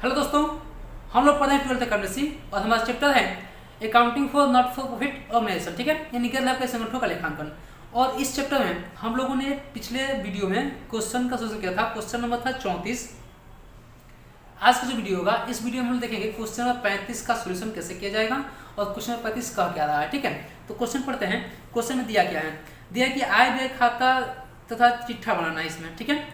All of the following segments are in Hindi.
हेलो दोस्तों, हम लोग पढ़ रहे हैं 12th अकाउंटेंसी और हमारा चैप्टर है accounting for not for profit organisation. ठीक है, ये निकल रहा है संगठनों का लेखांकन। और इस चैप्टर में हम लोगों ने पिछले वीडियो में क्वेश्चन का सोल्यूशन किया था। क्वेश्चन नंबर था 34। आज का जो वीडियो होगा, इस वीडियो में हम देखेंगे क्वेश्चन नंबर 35 का सोल्यूशन कैसे किया जाएगा और क्वेश्चन नंबर 35 कह क्या रहा है। ठीक है, तो क्वेश्चन पढ़ते हैं। क्वेश्चन में दिया क्या है, दिया कि आय व्यय खाता तथा चिट्ठा बनाना है इसमें। ठीक है,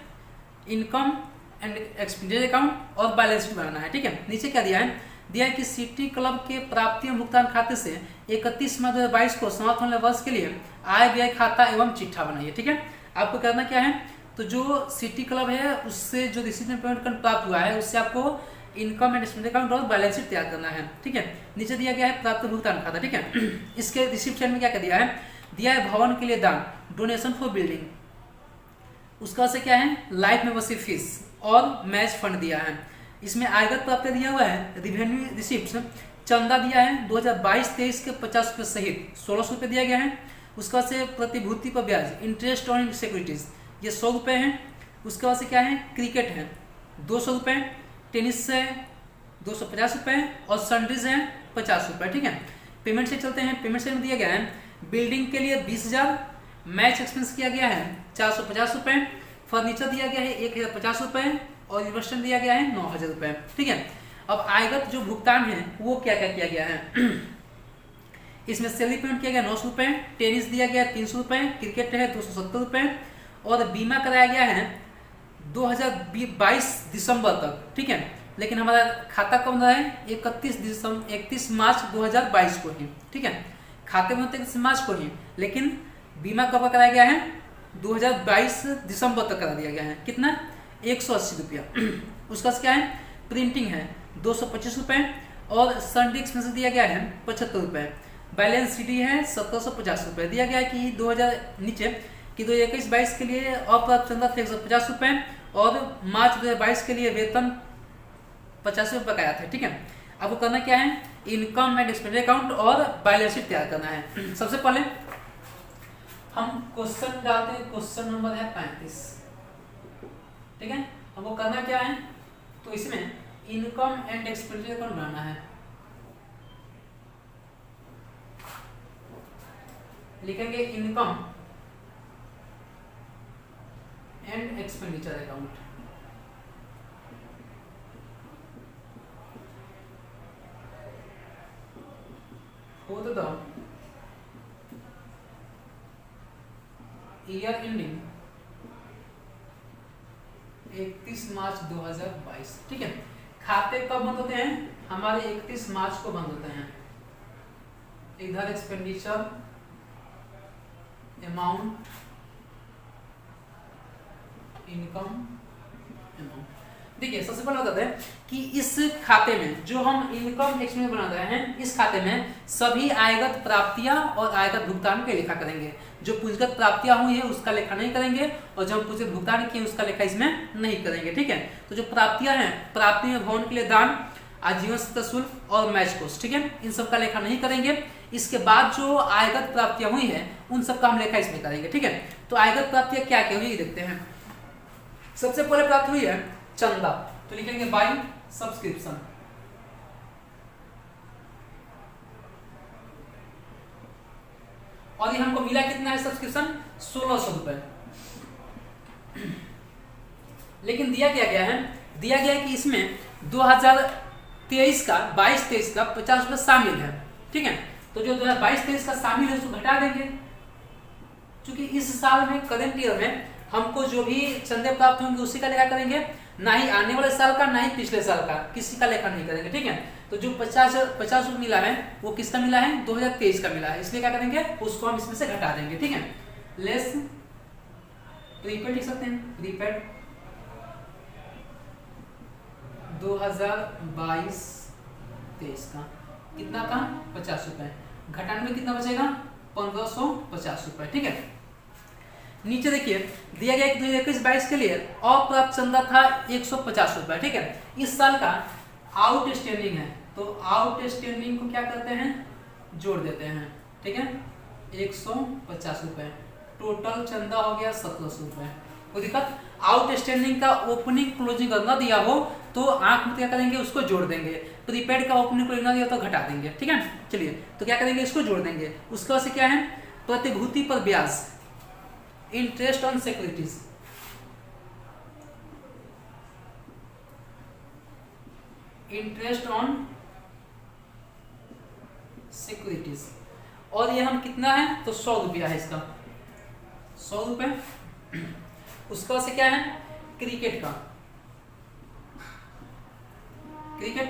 इनकम एंड एक्सपेंडिचर अकाउंट और बैलेंस शीट बनाना है। ठीक है, नीचे क्या दिया है कि सिटी क्लब के प्राप्ति एवं भुगतान खाते से 31 मार्च 2022 को समाप्त होने वर्ष के लिए आय व्यय खाता एवं चिट्ठा बनाइए। ठीक है, आपको करना क्या है, तो जो सिटी क्लब है उससे जो रिसीट एंड पेमेंट प्राप्त हुआ है उससे आपको इनकम एंड एक्सपेंडिचर अकाउंट और बैलेंस शीट तैयार करना है। ठीक है, नीचे दिया गया है प्राप्त भुगतान खाता। ठीक है, इसके रिसिप्ट साइड में क्या दिया है भवन के लिए दान, डोनेशन फॉर बिल्डिंग, उसका से क्या है लाइफ मेंबरशिप फीस और मैच फंड दिया है। इसमें आयकर प्राप्त दिया हुआ है रिवेन्यू रिसिप्ट, चंदा दिया है 2022-23 के 50 रुपये सहित 1600 रुपये दिया गया है। उसका से प्रतिभूति पर ब्याज इंटरेस्ट ऑन सिक्योरिटीज ये 100 रुपये है। उसके बाद से क्या है क्रिकेट है 200 रुपये, टेनिस है 250 रुपये और सनडीज है 50 रुपये। ठीक है, पेमेंट से चलते हैं। पेमेंट से दिया गया है बिल्डिंग के लिए 20,000, मैच एक्सपेंस किया गया है 450 रुपये, फर्नीचर दिया गया है 1,050 रुपये और इन्वेस्टमेंट दिया गया है 9,000 रुपये। ठीक है, अब आयगत जो भुगतान है वो क्या क्या किया गया है इसमें सैलरी पेमेंट किया गया 900 रुपये, टेनिस दिया गया 300 रुपये, क्रिकेट है 270 रुपये और बीमा कराया गया है 2022 दिसंबर तक। ठीक है, लेकिन हमारा खाता कब रहा है 31 मार्च 2022 को ही। ठीक है, खाते में 31 मार्च को ही, लेकिन बीमा कब कराया गया है 2022 दिसंबर तक करा दिया गया है। कितना 180 रुपया। उसका क्या है प्रिंटिंग है 225 रुपये और संडे एक्सपेंस दिया गया है 75 रुपये, बैलेंस शीट है 1750 रुपये दिया गया है कि 2000 नीचे कि 2021-22 के लिए अप्राप्त चंदा 150 रुपये और मार्च 2022 के लिए वेतन 50 रुपये बकाया थे। ठीक है, आपको करना क्या है इनकम एंड एक्सपेंडिचर अकाउंट और बैलेंस शीट तैयार करना है। सबसे पहले हम क्वेश्चन डालते हैं। क्वेश्चन नंबर है 35। ठीक है, हमको करना क्या है, तो इसमें इनकम एंड एक्सपेंडिचर अकाउंट बनाना है। लिखेंगे income and expenditure account. For the year ending 31 मार्च 2022। ठीक है, खाते कब बंद होते हैं हमारे 31 मार्च को बंद होते हैं। इधर एक्सपेंडिचर अमाउंट इनकम अमाउंट। देखिए सबसे पहले बताते हैं कि इस खाते में जो हम इनकम एक्सपेंस बना रहे हैं, इस खाते में सभी आयगत प्राप्तियां और आयगत भुगतान के लेखा करेंगे। जो पूंजीगत प्राप्तियां हुई है उसका लेखा नहीं करेंगे और जो हम पूंजीगत भुगतान किए उसका लेखा इसमें नहीं करेंगे। ठीक है, तो जो प्राप्तियां हैं, प्राप्ति में भवन के लिए दान, आजीवन सत्ता शुल्क और मैच कोस्ट। ठीक है, इन सब का लेखा नहीं करेंगे। इसके बाद जो आयगत प्राप्तियां हुई है उन सब का हम लेखा इसमें करेंगे। ठीक है, तो आयगत प्राप्तियां क्या क्या हुई देखते हैं। सबसे पहले प्राप्त हुई है चंदा, तो लिखेंगे बाई सब्सक्रिप्शन। और ये हमको मिला कितना है सब्सक्रिप्शन 1600 रुपए। लेकिन दिया क्या गया है, दिया गया है कि इसमें 2023 का 22-23 का 50 रुपये शामिल है। ठीक है, तो जो 2022-23 का शामिल है उसको घटा देंगे, क्योंकि इस साल में करेंट ईयर में हमको जो भी चंदे प्राप्त होंगे उसी का लेखा करेंगे, ना ही आने वाले साल का ना ही पिछले साल का, किसी का लेखा नहीं करेंगे। ठीक है, तो जो 50 रुपये मिला है वो किसका मिला है 2023 का मिला है, इसलिए क्या करेंगे उसको हम इसमें से घटा देंगे। ठीक है, लेस प्रीपेड लिख सकते हैं, प्रीपेड 2022-23 का कितना था 50 रुपये, घटाने में कितना बचेगा 1550 रुपये। ठीक है, नीचे देखिए दिया गया कि 2021-22 के लिए अप्राप्त चंदा था 150 रुपये। ठीक है, इस साल का आउट स्टैंडिंग है, तो आउट स्टैंडिंग को क्या करते हैं जोड़ देते हैं। ठीक है, 150 रुपये, टोटल चंदा हो गया 1700 रुपये। कोई दिक्कत। आउटस्टैंडिंग का ओपनिंग क्लोजिंग अगर ना दिया हो तो आंख में क्या करेंगे, उसको जोड़ देंगे। प्रीपेड का ओपनिंग क्लोजिंग ना दिया तो घटा देंगे, ठीक है। चलिए तो क्या करेंगे, इसको जोड़ देंगे। उसके बाद से क्या है, प्रतिभूति पर ब्याज, interest on securities, interest on securities, और ये हम कितना है तो 100 रुपया है इसका, 100 रुपये। उसके बाद से क्या है, क्रिकेट का, क्रिकेट,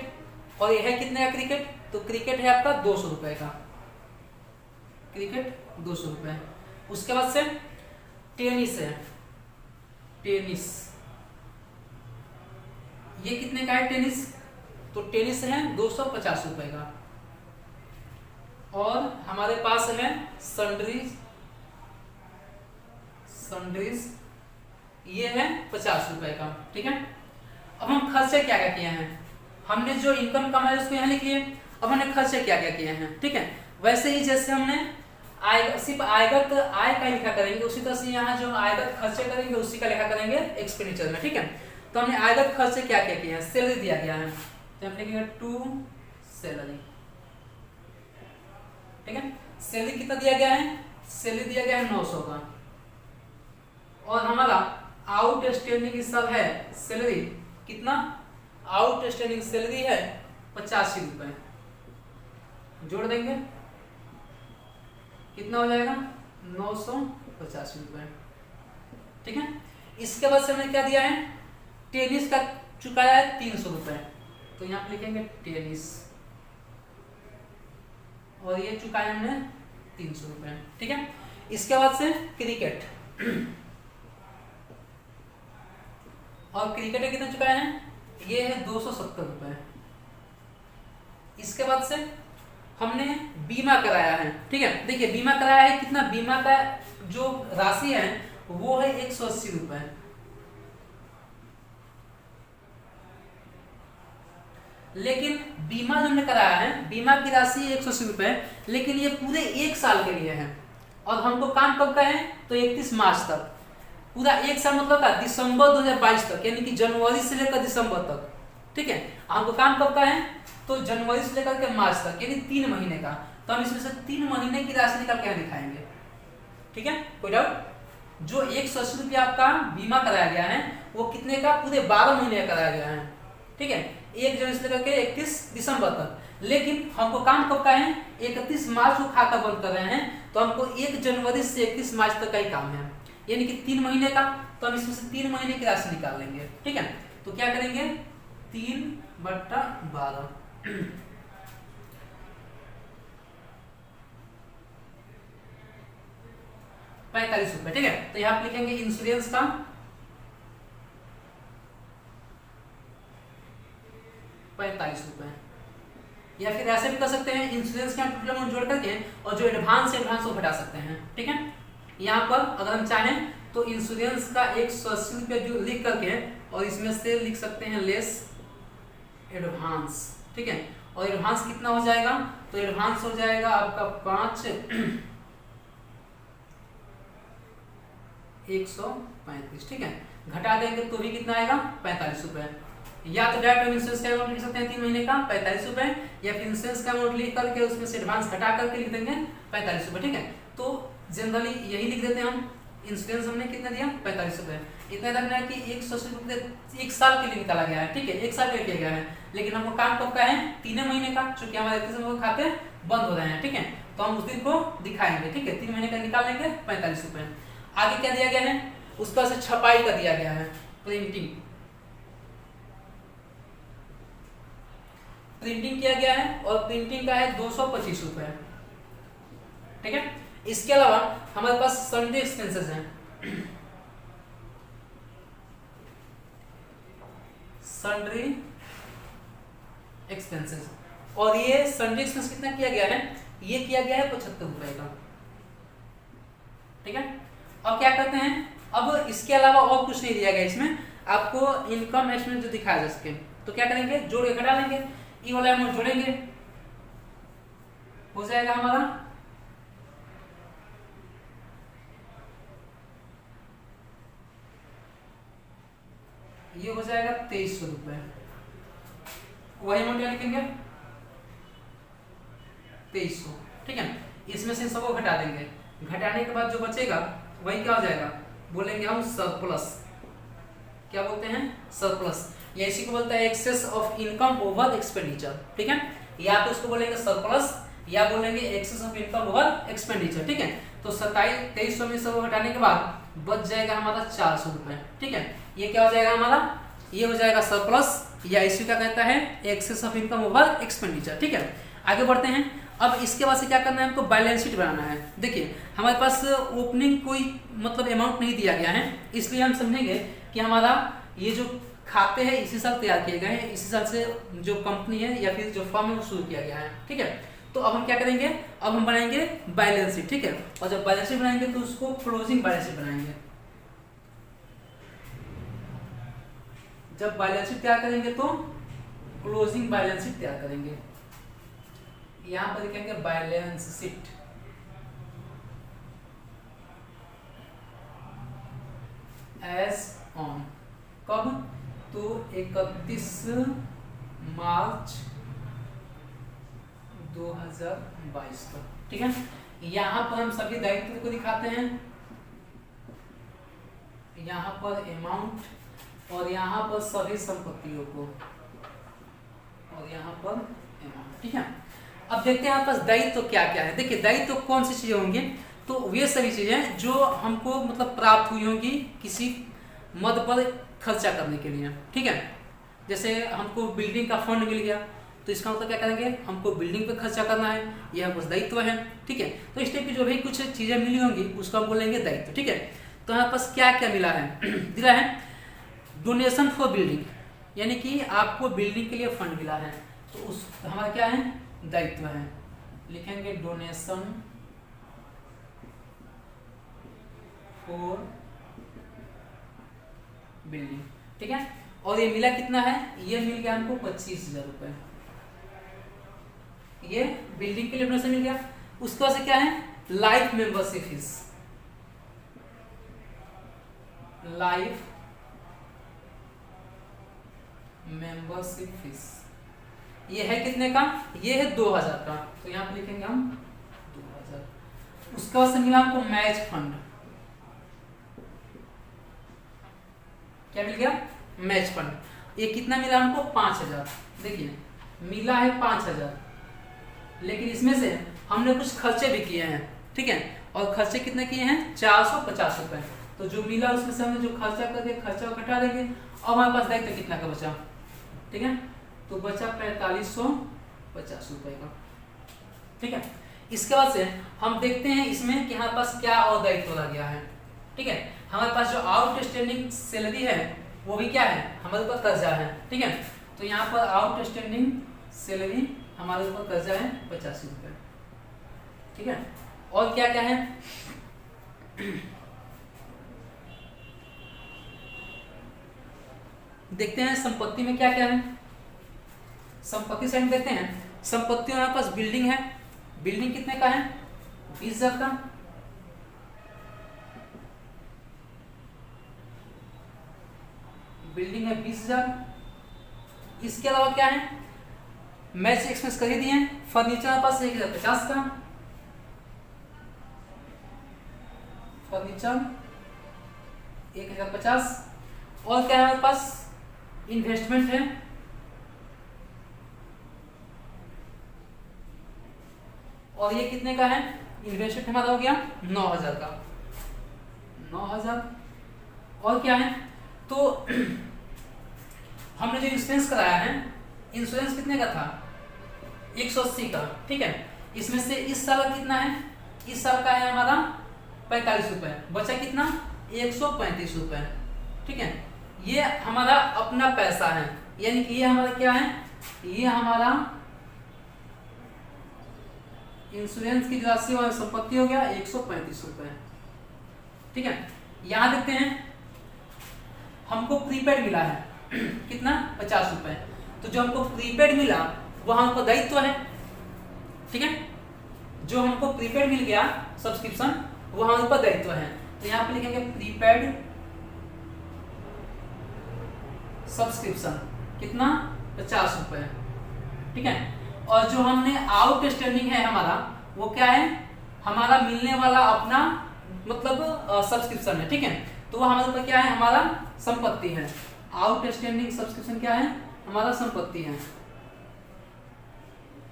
और ये है कितने का क्रिकेट, तो क्रिकेट है आपका 200 रुपए का, क्रिकेट 200 रुपए। उसके बाद से टेनिस है, टेनिस, ये कितने का है टेनिस, तो टेनिस है 250 रुपए का। और हमारे पास है सन्ड्रीज, सन्ड्रीज ये है 50 रुपए का, ठीक है। अब हम खर्चे क्या क्या किए हैं, हमने जो इनकम कमाई उसको यहाँ लिख लिए। अब हमने खर्चे क्या क्या किए हैं, ठीक है। वैसे ही जैसे हमने आय, सिर्फ आयगत आय का लिखा करेंगे, उसी तरह से यहाँ जो आयगत खर्चे करेंगे उसी का लिखा करेंगे एक्सपेंडिचर में, ठीक है। तो हमने आयगत खर्चे क्या क्या किए हैं, सैलरी दिया गया है तो हम लिखेंगे टू सैलरी, ठीक है। सैलरी कितना दिया गया है, सैलरी दिया गया है 900 का, और हमारा आउटस्टैंडिंग सब है सैलरी कितना, आउटस्टैंडिंग सैलरी है 85 रुपए, जोड़ देंगे कितना हो जाएगा 985 रुपए, ठीक है। इसके बाद से हमने क्या दिया है, टेनिस का चुकाया है 300 रुपए, तो यहाँ पे लिखेंगे टेनिस, और ये चुकाया हमने 300 रुपए, ठीक है। इसके बाद से क्रिकेट, और क्रिकेट में कितना चुकाया है, ये है 270 रुपए। इसके बाद से हमने बीमा कराया है, ठीक है। देखिए बीमा कराया है कितना, बीमा का जो राशि है वो है 180 रुपए, लेकिन बीमा जो हमने कराया है, बीमा की राशि 180 रुपए, लेकिन ये पूरे 1 साल के लिए है, और हमको काम कब का है तो 31 मार्च तक, पूरा 1 साल मतलब का दिसंबर 2022 तक, यानी कि जनवरी से लेकर दिसंबर तक, ठीक है। हमको काम कब का है तो जनवरी से लेकर के मार्च तक, यानी 3 महीने का। तो हम इसमें से 3 महीने की राशि निकाल के दिखाएंगे, ठीक है। कोई डाउट, जो 180 रुपया आपका बीमा कराया गया है वो कितने का, पूरे 12 महीने का कराया गया है, ठीक है, 1 जनवरी से लेकर के 31 दिसंबर तक। लेकिन हमको काम कब का है, 31 मार्च को खाता बंद कर रहे हैं, तो हमको 1 जनवरी से 31 मार्च तक का ही काम है, यानी कि 3 महीने का। तो हम इसमें से 3 महीने की राशि निकाल लेंगे, ठीक है। तो क्या करेंगे 3/12 45 रुपए, ठीक है। तो यहाँ पे लिखेंगे इंश्योरेंस का 45 रुपए, या फिर ऐसे भी कर सकते हैं इंश्योरेंस का टोटल अमाउंट जोड़ करके, और जो एडवांस है एडवांस को घटा सकते हैं, ठीक है। यहाँ पर अगर हम चाहें तो इंश्योरेंस का 180 रुपये जो लिख करके, और इसमें से लिख सकते हैं लेस एडवांस, ठीक है। और एडवांस कितना हो जाएगा, तो एडवांस हो जाएगा आपका 135, ठीक है। घटा देंगे तो भी कितना आएगा 45 रुपए। या तो डायरेक्ट इंश्योरेंस का अमाउंट लिख सकते हैं 3 महीने का 45 रुपए, या फिर इंश्योरेंस का अमाउंट लिख करके उसमें से एडवांस घटा करके लिख देंगे 45 रुपए, ठीक है। तो जनरली यही लिख देते हैं हम, इंश्योरेंस हमने कितना दिया 45 रुपए। इतना रखना है कि 180 रुपए 1 साल के लिए निकाला गया है, ठीक है, 1 साल के लिए किया गया है, लेकिन हमको काम कब का है 3 महीने का, चूंकि हमारे खाते बंद हो रहे हैं, ठीक है। तो हम उस दिन को दिखाएंगे, ठीक है, 3 महीने का निकाल लेंगे 45 रुपए। आगे क्या दिया गया है, उसका से छपाई का दिया गया है, प्रिंटिंग, प्रिंटिंग किया गया है, और प्रिंटिंग का है 225 रुपए, ठीक है। इसके अलावा हमारे पास सन्डे एक्सपेंसेस हैं, सन्ड्री एक्सपेंसेस, और ये सन्डे एक्सपेंस कितना किया गया है, ये किया गया है 75 रुपए का, ठीक है। अब क्या करते हैं, अब इसके अलावा और कुछ नहीं दिया गया इसमें, आपको इनकम एस्टिमेट जो दिखाया जा सके, तो क्या करेंगे जोड़ के घटा लेंगे, ई वाला अमाउंट जोड़ेंगे, हो जाएगा हमारा ये हो जाएगा 2300 रुपये। वही अमाउंट यहाँ लिखेंगे 2300, ठीक है। इसमें से सबको घटा देंगे, घटाने के बाद जो बचेगा वही क्या हो जाएगा, बोलेंगे हम सरप्लस। क्या बोलते हैं, सरप्लस। या इसी को बोलता है excess of income over expenditure, ठीक है। या तो उसको बोलेंगे सरप्लस या बोलेंगे excess of income over expenditure, ठीक है। तो 2300 में सब घटाने के बाद बच जाएगा हमारा 400 रुपये, ठीक है। ये क्या हो जाएगा हमारा, ये हो जाएगा सरप्लस, या इसी का कहता है excess of income over expenditure, ठीक है। आगे बढ़ते हैं। अब इसके बाद से क्या करना है, हमको बैलेंस शीट बनाना है। देखिए हमारे पास ओपनिंग कोई मतलब अमाउंट नहीं दिया गया है, इसलिए हम समझेंगे कि हमारा ये जो खाते हैं इसी साल तैयार किए गए हैं, इसी साल से जो कंपनी है या फिर जो फर्म है वो शुरू किया गया है, ठीक है। तो अब हम क्या करेंगे, अब हम बनाएंगे बैलेंस शीट, ठीक है। और जब बैलेंस शीट बनाएंगे तो उसको क्लोजिंग बैलेंस शीट बनाएंगे। जब बैलेंस शीट तैयार करेंगे तो क्लोजिंग बैलेंस शीट तैयार करेंगे। यहां पर लिखेंगे बैलेंस शीट, एज ऑन, कब, तो 31 मार्च 2022 तक, ठीक है। यहाँ पर हम सभी दायित्व को दिखाते हैं, यहाँ पर अमाउंट और यहाँ पर सभी संपत्तियों को और यहाँ पर अमाउंट, ठीक है। अब देखते हैं आपके पास दायित्व क्या क्या है। देखिए दायित्व कौन सी चीजें होंगी, तो वे सभी चीजें जो हमको मतलब प्राप्त हुई होंगी किसी मद पर खर्चा करने के लिए, ठीक है। जैसे हमको बिल्डिंग का फंड मिल गया तो इसका मतलब क्या करेंगे, हमको बिल्डिंग पे खर्चा करना है, यह कुछ दायित्व है, ठीक है। तो इस टाइप की जो भी कुछ चीजें मिली होंगी उसको हम बोलेंगे दायित्व, ठीक है। तो यहाँ पास क्या क्या मिला है दिला है, डोनेशन फॉर बिल्डिंग, यानी कि आपको बिल्डिंग के लिए फंड मिला है, तो उस हमारा क्या है, दायित्व है। लिखेंगे डोनेशन फॉर बिल्डिंग, ठीक है। और ये मिला कितना है, ये मिल गया हमको 25,000 रुपये, ये बिल्डिंग के लिए डोनेशन मिल गया। उसके बाद से क्या है, life membership fees, life membership fees, ये है कितने का, ये है 2000 का, तो यहाँ पे लिखेंगे हम 2000। उसके बाद से मिला हमको मैच फंड, क्या मिल गया, मैच फंड। ये कितना मिला हमको, 5000। देखिए मिला है 5000, लेकिन इसमें से हमने कुछ खर्चे भी किए हैं, ठीक है। और खर्चे कितने किए हैं, 450 रुपए। तो जो मिला उसमें से हमने जो खर्चा करके खर्चा घटा देंगे। और हमारे पास दायित्व कितना का बचा, ठीक है, तो बचा 4550 रुपए का, ठीक है। इसके बाद से हम देखते हैं इसमें कि हमारे पास क्या और दायित्व लग गया है, ठीक है। हमारे पास जो आउटस्टैंडिंग सैलरी है वो भी क्या है, हमारे ऊपर कर्जा है, ठीक है। तो यहाँ पर आउटस्टैंडिंग सैलरी हमारे ऊपर कर्जा है 85 रुपए, ठीक है। और क्या क्या है, देखते हैं संपत्ति में क्या क्या है। संपत्ति साइड देखते हैं, संपत्ति हमारे पास बिल्डिंग है, बिल्डिंग कितने का है, 20,000 का। बिल्डिंग है 20,000। इसके अलावा क्या है, मैच एक्सपेंस कर ही दिए हैं। फर्नीचर हमारे पास 1050 का, फर्नीचर 1050। और क्या है हमारे पास, इन्वेस्टमेंट है, और ये कितने का है, इन्वेस्टमेंट हमारा हो गया 9000 का, 9000। और क्या है, तो हमने जो इंश्योरेंस कराया है, इंश्योरेंस कितने का था, 180 का, ठीक है। इसमें से इस साल का कितना है, इस साल का है हमारा 45 रुपए, बचा कितना, 135 रुपए, ठीक है। ये हमारा अपना पैसा है, यानी कि ये हमारा क्या है, ये हमारा इंश्योरेंस की राशि और संपत्ति हो गया 135 रुपए, ठीक है। यहां देखते हैं हमको प्रीपेड मिला है कितना, 50 रुपए। तो जो हमको प्रीपेड मिला वो हमको दायित्व है, ठीक है। जो हमको प्रीपेड मिल गया सब्सक्रिप्शन वो हमारे ऊपर दायित्व है। तो यहाँ पे लिखेंगे प्रीपेड सब्सक्रिप्शन कितना 50 रुपये, ठीक है। और जो हमने आउटस्टैंडिंग है हमारा वो क्या है, हमारा मिलने वाला अपना मतलब सब्सक्रिप्शन है, ठीक है। तो वो हमारे ऊपर क्या है, हमारा संपत्ति है। आउटस्टैंडिंग सब्सक्रिप्शन क्या है, हमारा संपत्ति है।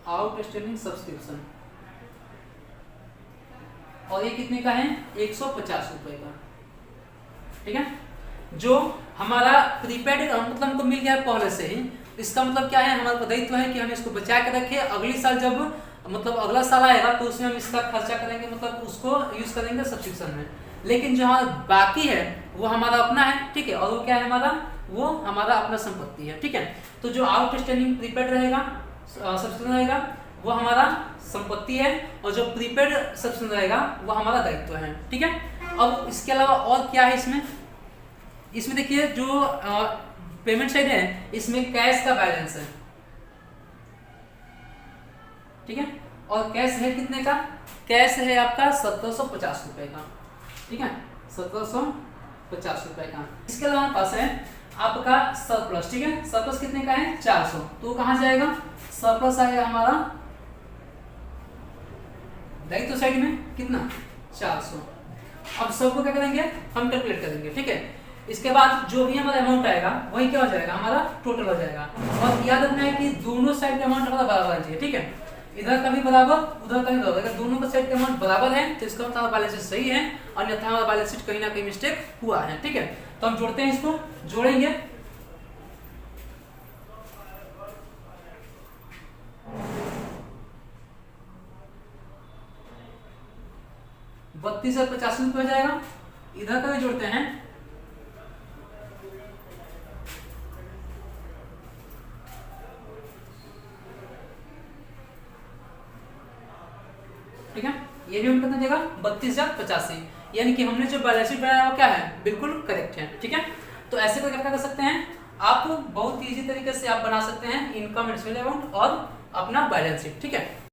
आउटस्टैंडिंग सब्सक्रिप्शन, और ये कितने का है, 150 रुपए का, ठीक है। जो हमारा प्रीपेड मतलब हमको मिल गया पहले से ही, इसका मतलब क्या है, हमारा दायित्व है कि हम इसको बचा के रखें, अगली साल जब मतलब अगला साल आएगा तो उसमें हम इसका खर्चा करेंगे, मतलब उसको यूज करेंगे सब्सक्रिप्शन में। लेकिन जो हमारा बाकी है वो हमारा अपना है, ठीक है। और वो क्या है हमारा, वो हमारा अपना संपत्ति है, ठीक है। तो जो आउटस्टैंडिंग प्रीपेड रहेगा सब्सक्रिप्शन रहेगा वो हमारा संपत्ति है, और जो प्रीपेड सब्सक्रिप्शन रहेगा वो हमारा दायित्व है, ठीक है। अब इसके अलावा और क्या है इसमें देखिए जो पेमेंट साइड है इसमें कैश का बैलेंस है, ठीक है। और कैश है कितने का, कैश है आपका 1750 रुपए का, ठीक है, 1750 रुपए का। इसके अलावा हमारे पास है आपका सरप्लस, ठीक है। सरप्लस कितने का है, 400। तो कहां जाएगा, सरप्लस आएगा हमारा दायित्व साइड में कितना, 400। अब सबको क्या करेंगे, हम कैलकुलेट करेंगे, ठीक है। इसके बाद जो भी हमारा अमाउंट आएगा वही क्या हो जाएगा, हमारा टोटल हो जाएगा। और याद रखना है कि दोनों साइड का अमाउंट हमारा बराबर होना चाहिए, ठीक है। इधर का भी बराबर, उधर का भी बराबर। अगर दोनों का साइड का अमाउंट बराबर है तो इसका मतलब बैलेंस शीट सही है, अन्यथा हमारा बैलेंस शीट कहीं ना कहीं मिस्टेक हुआ है, ठीक है। तो हम जोड़ते हैं, इसको जोड़ेंगे। बत्तीस और 50 रुपये हो जाएगा। इधर का भी जोड़ते हैं, ठीक है। ये भी हम कितना देगा, 32,085। यानी कि हमने जो बैलेंस शीट बनाया वो क्या है, बिल्कुल करेक्ट है, ठीक है। तो ऐसे को क्या कर सकते हैं आप, बहुत इजी तरीके से आप बना सकते हैं इनकम एंड एक्सपेंस अकाउंट और अपना बैलेंस शीट, ठीक है।